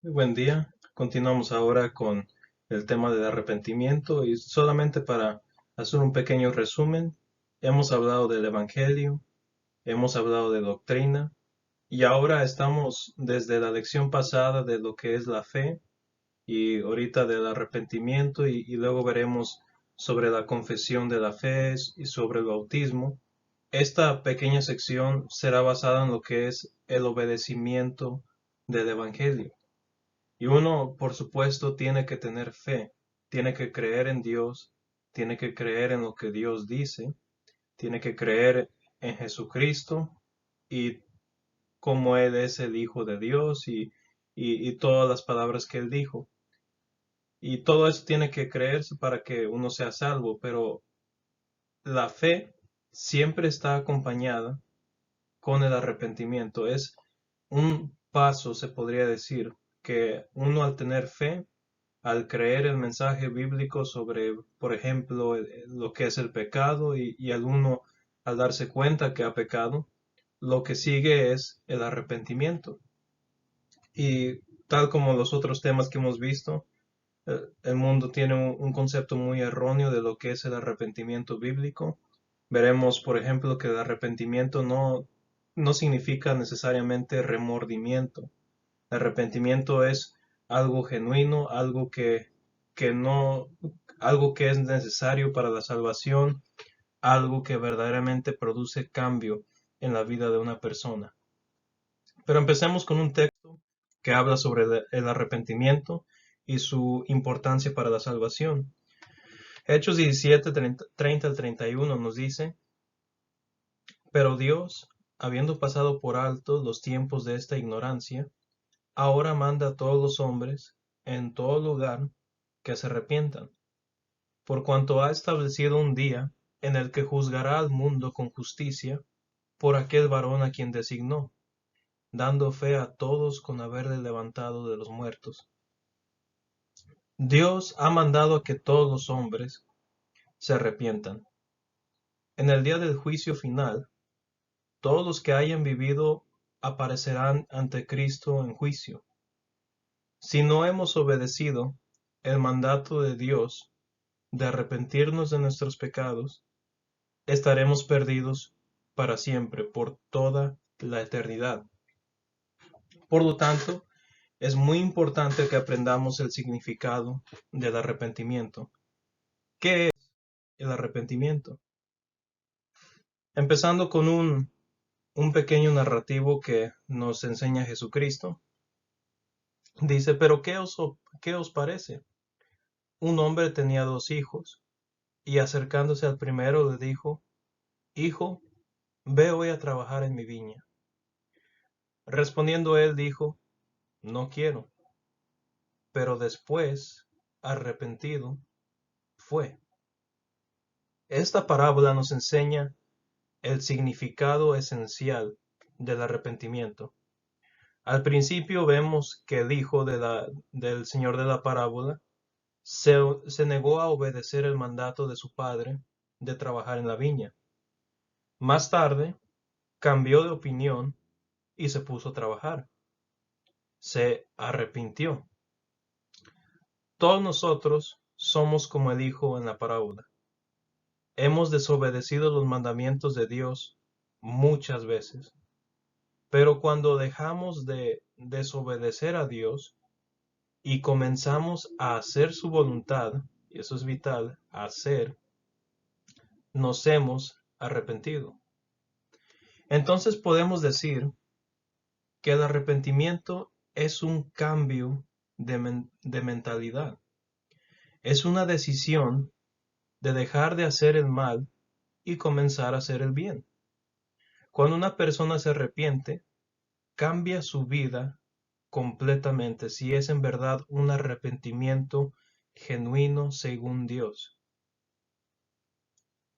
Muy buen día. Continuamos ahora con el tema del arrepentimiento y solamente para hacer un pequeño resumen, hemos hablado del Evangelio, hemos hablado de doctrina y ahora estamos desde la lección pasada de lo que es la fe y ahorita del arrepentimiento y luego veremos sobre la confesión de la fe y sobre el bautismo. Esta pequeña sección será basada en lo que es el obedecimiento del Evangelio. Y uno, por supuesto, tiene que tener fe, tiene que creer en Dios, tiene que creer en lo que Dios dice, tiene que creer en Jesucristo y cómo Él es el Hijo de Dios y todas las palabras que Él dijo. Y todo eso tiene que creerse para que uno sea salvo, pero la fe siempre está acompañada con el arrepentimiento. Es un paso, se podría decir, que uno al tener fe, al creer el mensaje bíblico sobre, por ejemplo, lo que es el pecado y al uno al darse cuenta que ha pecado, lo que sigue es el arrepentimiento. Y tal como los otros temas que hemos visto, el mundo tiene un concepto muy erróneo de lo que es el arrepentimiento bíblico. Veremos, por ejemplo, que el arrepentimiento no significa necesariamente remordimiento. El arrepentimiento es algo genuino, que no, algo que es necesario para la salvación, algo que verdaderamente produce cambio en la vida de una persona. Pero empecemos con un texto que habla sobre el arrepentimiento y su importancia para la salvación. Hechos 17, 30 al 31 nos dice, pero Dios, habiendo pasado por alto los tiempos de esta ignorancia, ahora manda a todos los hombres en todo lugar que se arrepientan, por cuanto ha establecido un día en el que juzgará al mundo con justicia por aquel varón a quien designó, dando fe a todos con haberle levantado de los muertos. Dios ha mandado a que todos los hombres se arrepientan. En el día del juicio final, todos los que hayan vivido aparecerán ante Cristo en juicio. Si no hemos obedecido el mandato de Dios de arrepentirnos de nuestros pecados, estaremos perdidos para siempre, por toda la eternidad. Por lo tanto, es muy importante que aprendamos el significado del arrepentimiento. ¿Qué es el arrepentimiento? Empezando con un pequeño narrativo que nos enseña Jesucristo. Dice, pero qué os parece? Un hombre tenía dos hijos, y acercándose al primero le dijo, Hijo, ve hoy a trabajar en mi viña. Respondiendo él dijo, No quiero. Pero después, arrepentido, fue. Esta parábola nos enseña el significado esencial del arrepentimiento. Al principio vemos que el hijo del señor de la parábola se negó a obedecer el mandato de su padre de trabajar en la viña. Más tarde, cambió de opinión y se puso a trabajar. Se arrepintió. Todos nosotros somos como el hijo en la parábola. Hemos desobedecido los mandamientos de Dios muchas veces, pero cuando dejamos de desobedecer a Dios y comenzamos a hacer su voluntad, y eso es vital, hacer, nos hemos arrepentido. Entonces podemos decir que el arrepentimiento es un cambio de mentalidad. Es una decisión de dejar de hacer el mal y comenzar a hacer el bien. Cuando una persona se arrepiente, cambia su vida completamente si es en verdad un arrepentimiento genuino según Dios.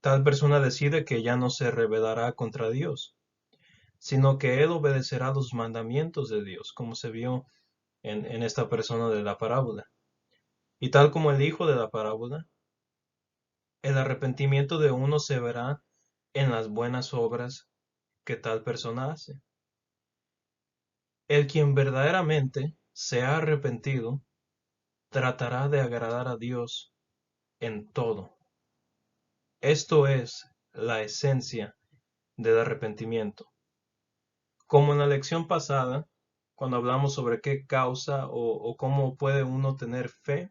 Tal persona decide que ya no se rebelará contra Dios, sino que él obedecerá los mandamientos de Dios, como se vio en esta persona de la parábola. Y tal como el hijo de la parábola, el arrepentimiento de uno se verá en las buenas obras que tal persona hace. El quien verdaderamente se ha arrepentido, tratará de agradar a Dios en todo. Esto es la esencia del arrepentimiento. Como en la lección pasada, cuando hablamos sobre qué causa o cómo puede uno tener fe,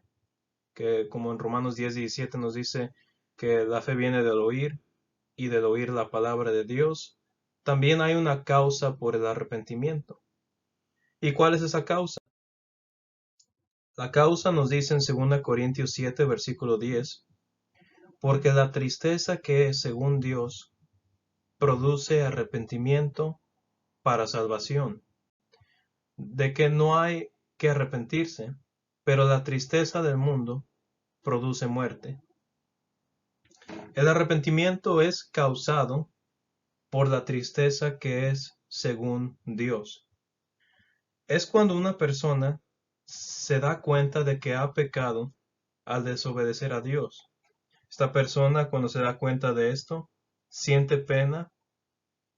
que como en Romanos 10:17 nos dice que la fe viene del oír y del oír la palabra de Dios, también hay una causa por el arrepentimiento. ¿Y cuál es esa causa? La causa nos dice en 2 Corintios 7, versículo 10, porque la tristeza que es según Dios produce arrepentimiento para salvación, de que no hay que arrepentirse, pero la tristeza del mundo produce muerte. El arrepentimiento es causado por la tristeza que es según Dios. Es cuando una persona se da cuenta de que ha pecado al desobedecer a Dios. Esta persona, cuando se da cuenta de esto, siente pena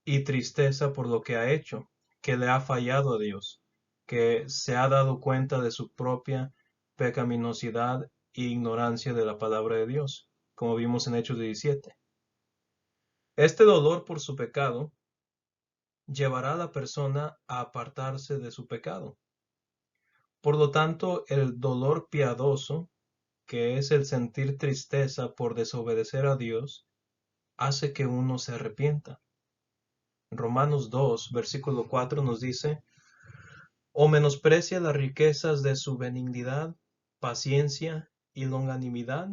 y tristeza por lo que ha hecho, que le ha fallado a Dios, que se ha dado cuenta de su propia pecaminosidad e ignorancia de la palabra de Dios, como vimos en Hechos 17. Este dolor por su pecado llevará a la persona a apartarse de su pecado. Por lo tanto, el dolor piadoso, que es el sentir tristeza por desobedecer a Dios, hace que uno se arrepienta. Romanos 2, versículo 4 nos dice, o menosprecia las riquezas de su benignidad, paciencia y longanimidad,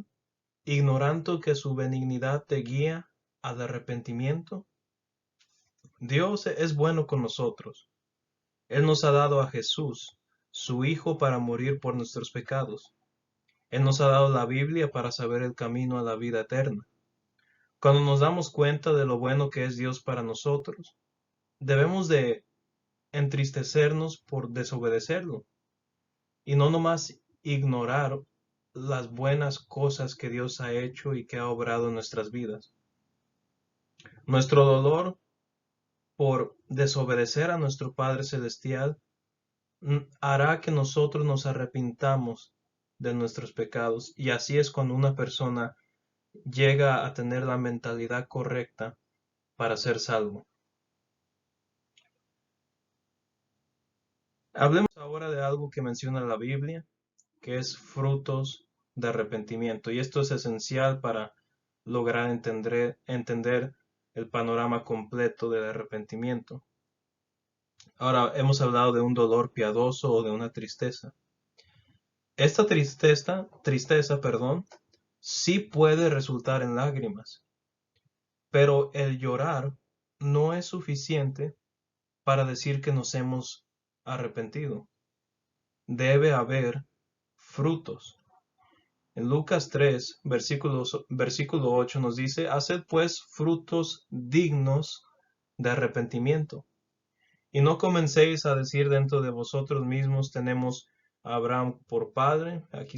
ignorando que su benignidad te guía al arrepentimiento. Dios es bueno con nosotros. Él nos ha dado a Jesús, su Hijo, para morir por nuestros pecados. Él nos ha dado la Biblia para saber el camino a la vida eterna. Cuando nos damos cuenta de lo bueno que es Dios para nosotros, debemos de entristecernos por desobedecerlo y no nomás ignorar las buenas cosas que Dios ha hecho y que ha obrado en nuestras vidas. Nuestro dolor por desobedecer a nuestro Padre Celestial hará que nosotros nos arrepintamos de nuestros pecados, y así es cuando una persona llega a tener la mentalidad correcta para ser salvo. Hablemos ahora de algo que menciona la Biblia, que es frutos de arrepentimiento, y esto es esencial para lograr entender el panorama completo del arrepentimiento. Ahora hemos hablado de un dolor piadoso o de una tristeza. Esta tristeza, sí puede resultar en lágrimas, pero el llorar no es suficiente para decir que nos hemos arrepentido. Debe haber frutos. En Lucas 3, versículo 8 nos dice, haced pues frutos dignos de arrepentimiento. Y no comencéis a decir dentro de vosotros mismos, tenemos a Abraham por padre. Aquí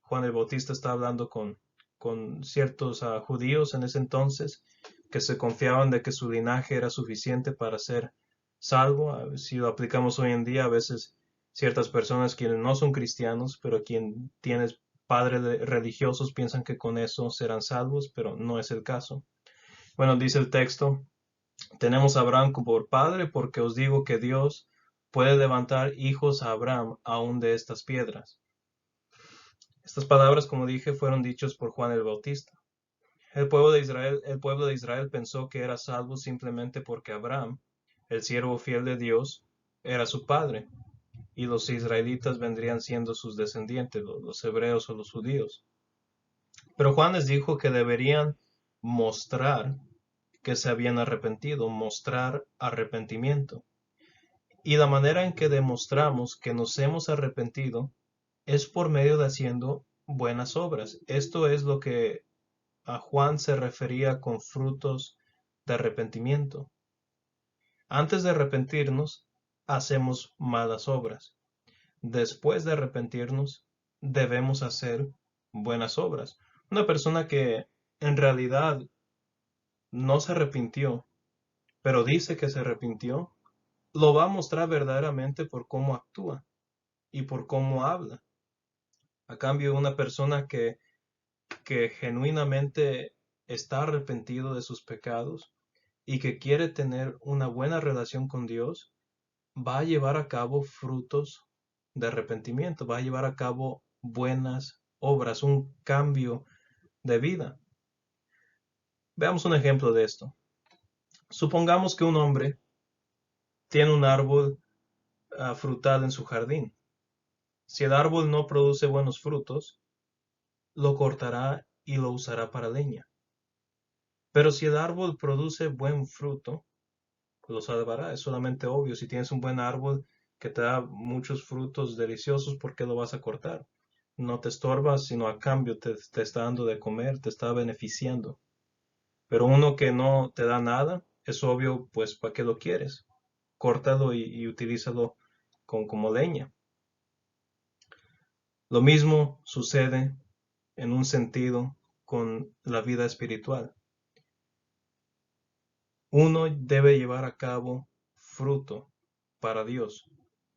Juan el Bautista está hablando con ciertos judíos en ese entonces, que se confiaban de que su linaje era suficiente para ser salvo. Si lo aplicamos hoy en día, a veces ciertas personas quienes no son cristianos, pero quien tienen padres religiosos, piensan que con eso serán salvos, pero no es el caso. Bueno, dice el texto, tenemos a Abraham por padre, porque os digo que Dios puede levantar hijos a Abraham aún de estas piedras. Estas palabras, como dije, fueron dichos por Juan el Bautista. El pueblo de Israel pensó que era salvo simplemente porque Abraham, el siervo fiel de Dios, era su padre, y los israelitas vendrían siendo sus descendientes, los hebreos o los judíos. Pero Juan les dijo que deberían mostrar que se habían arrepentido, mostrar arrepentimiento. Y la manera en que demostramos que nos hemos arrepentido es por medio de haciendo buenas obras. Esto es lo que a Juan se refería con frutos de arrepentimiento. Antes de arrepentirnos, hacemos malas obras. Después de arrepentirnos, debemos hacer buenas obras. Una persona que en realidad no se arrepintió, pero dice que se arrepintió, lo va a mostrar verdaderamente por cómo actúa. y por cómo habla. A cambio, una persona que genuinamente está arrepentido de sus pecados y que quiere tener una buena relación con Dios, va a llevar a cabo frutos de arrepentimiento, va a llevar a cabo buenas obras, un cambio de vida. Veamos un ejemplo de esto. Supongamos que un hombre tiene un árbol frutal en su jardín. Si el árbol no produce buenos frutos, lo cortará y lo usará para leña. Pero si el árbol produce buen fruto, lo salvará. Es solamente obvio. Si tienes un buen árbol que te da muchos frutos deliciosos, ¿por qué lo vas a cortar? No te estorbas, sino a cambio te está dando de comer, te está beneficiando. Pero uno que no te da nada, es obvio, pues, ¿para qué lo quieres? Córtalo y utilízalo como leña. Lo mismo sucede en un sentido con la vida espiritual. Uno debe llevar a cabo fruto para Dios.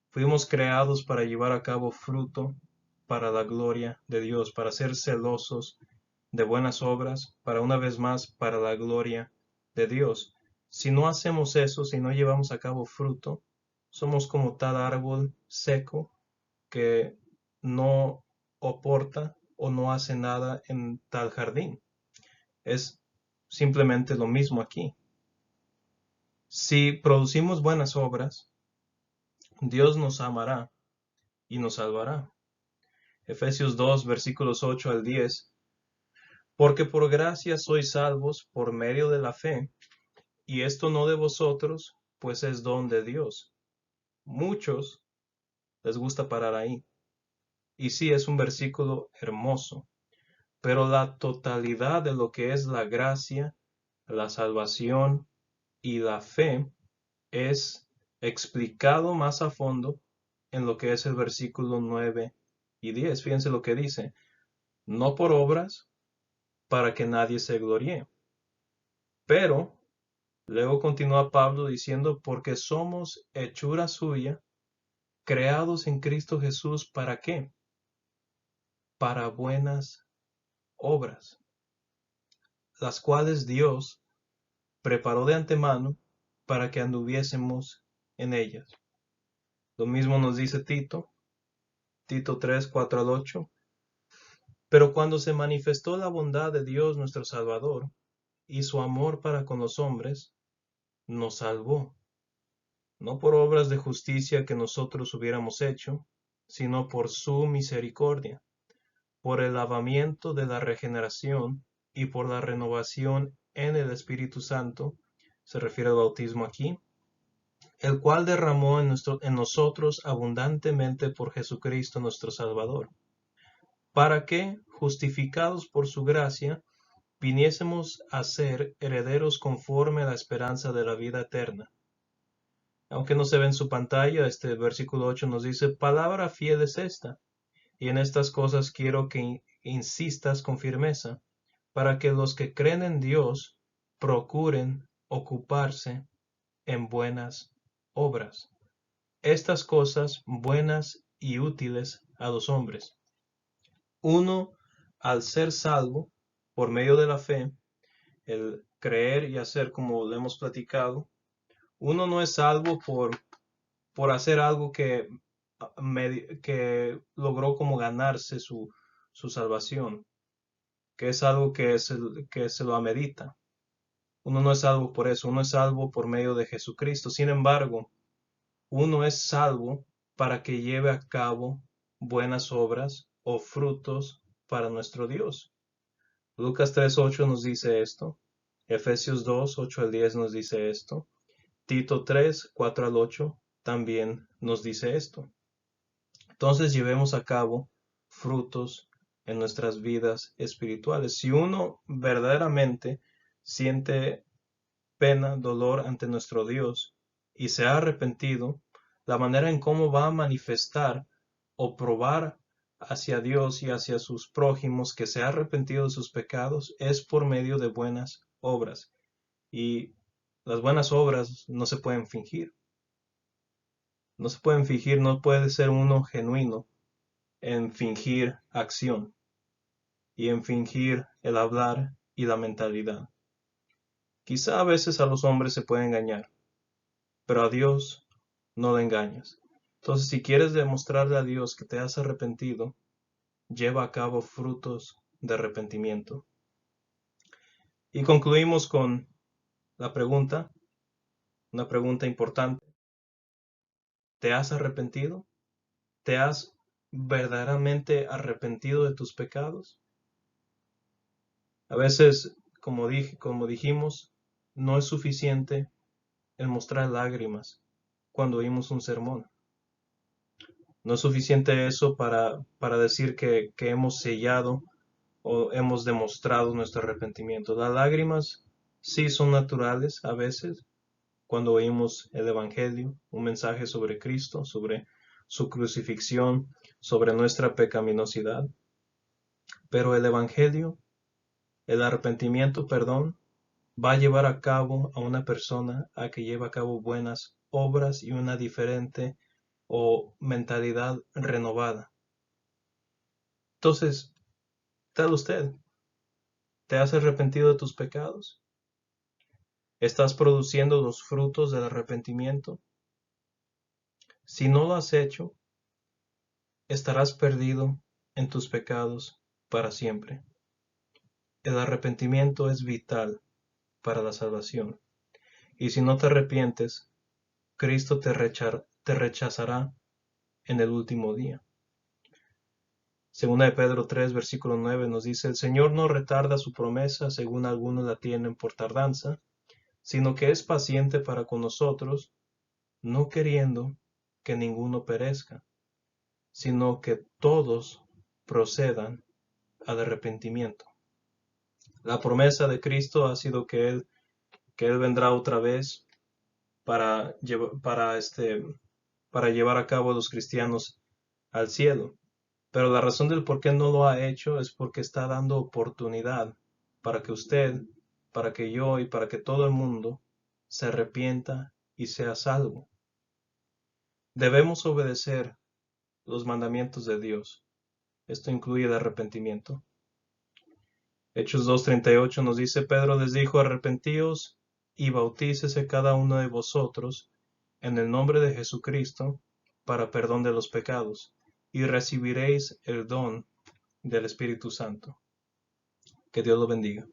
Fuimos creados para llevar a cabo fruto para la gloria de Dios, para ser celosos de buenas obras, para una vez más, para la gloria de Dios. Si no hacemos eso, si no llevamos a cabo fruto, somos como tal árbol seco que no aporta o no hace nada en tal jardín. Es simplemente lo mismo aquí. Si producimos buenas obras, Dios nos amará y nos salvará. Efesios 2, versículos 8 al 10. Porque por gracia sois salvos por medio de la fe, y esto no de vosotros, pues es don de Dios. Muchos les gusta parar ahí. Y sí, es un versículo hermoso, pero la totalidad de lo que es la gracia, la salvación y la fe es explicado más a fondo en lo que es el versículo 9 y 10. Fíjense lo que dice: no por obras, para que nadie se gloríe. Pero luego continúa Pablo diciendo: porque somos hechura suya, creados en Cristo Jesús, ¿para qué? Para buenas obras, las cuales Dios preparó de antemano para que anduviésemos en ellas. Lo mismo nos dice Tito 3, 4 al 8. Pero cuando se manifestó la bondad de Dios nuestro Salvador y su amor para con los hombres, nos salvó, no por obras de justicia que nosotros hubiéramos hecho, sino por su misericordia, por el lavamiento de la regeneración y por la renovación en el Espíritu Santo, se refiere al bautismo aquí, el cual derramó en nosotros abundantemente por Jesucristo nuestro Salvador, para que, justificados por su gracia, viniésemos a ser herederos conforme a la esperanza de la vida eterna. Aunque no se ve en su pantalla, este versículo 8 nos dice: palabra fiel es esta, y en estas cosas quiero que insistas con firmeza, para que los que creen en Dios procuren ocuparse en buenas obras. Estas cosas buenas y útiles a los hombres. Uno, al ser salvo por medio de la fe, el creer y hacer, como le hemos platicado, uno no es salvo por hacer algo que logró como ganarse su salvación, que es algo que se lo amerita. Uno no es salvo por eso, uno es salvo por medio de Jesucristo. Sin embargo, uno es salvo para que lleve a cabo buenas obras o frutos para nuestro Dios. Lucas 3:8 nos dice esto. Efesios 2, 8 al 10 nos dice esto. Tito 3, 4 al 8 también nos dice esto. Entonces llevemos a cabo frutos en nuestras vidas espirituales. Si uno verdaderamente siente pena, dolor ante nuestro Dios y se ha arrepentido, la manera en cómo va a manifestar o probar hacia Dios y hacia sus prójimos que se ha arrepentido de sus pecados es por medio de buenas obras. Y las buenas obras no se pueden fingir. No se pueden fingir, no puede ser uno genuino en fingir acción y en fingir el hablar y la mentalidad. Quizá a veces a los hombres se puede engañar, pero a Dios no le engañas. Entonces, si quieres demostrarle a Dios que te has arrepentido, lleva a cabo frutos de arrepentimiento. Y concluimos con la pregunta, una pregunta importante. ¿Te has arrepentido? ¿Te has verdaderamente arrepentido de tus pecados? A veces, como dijimos, no es suficiente el mostrar lágrimas cuando oímos un sermón. No es suficiente eso para decir que hemos sellado o hemos demostrado nuestro arrepentimiento. Las lágrimas sí son naturales a veces cuando oímos el Evangelio, un mensaje sobre Cristo, sobre su crucifixión, sobre nuestra pecaminosidad. Pero el Evangelio, el arrepentimiento, perdón, va a llevar a cabo a una persona a que lleve a cabo buenas obras y una diferente o mentalidad renovada. Entonces, tal usted, ¿te has arrepentido de tus pecados? ¿Estás produciendo los frutos del arrepentimiento? Si no lo has hecho, estarás perdido en tus pecados para siempre. El arrepentimiento es vital para la salvación. Y si no te arrepientes, Cristo te rechazará en el último día. Segunda de Pedro 3, versículo 9 nos dice, el Señor no retarda su promesa, según algunos la tienen por tardanza, sino que es paciente para con nosotros, no queriendo que ninguno perezca, sino que todos procedan al arrepentimiento. La promesa de Cristo ha sido que Él vendrá otra vez para, para llevar a cabo a los cristianos al cielo. Pero la razón del por qué no lo ha hecho es porque está dando oportunidad para que usted, para que yo y para que todo el mundo se arrepienta y sea salvo. Debemos obedecer los mandamientos de Dios. Esto incluye el arrepentimiento. Hechos 2:38 nos dice, Pedro les dijo, arrepentíos y bautícese cada uno de vosotros en el nombre de Jesucristo para perdón de los pecados, y recibiréis el don del Espíritu Santo. Que Dios lo bendiga.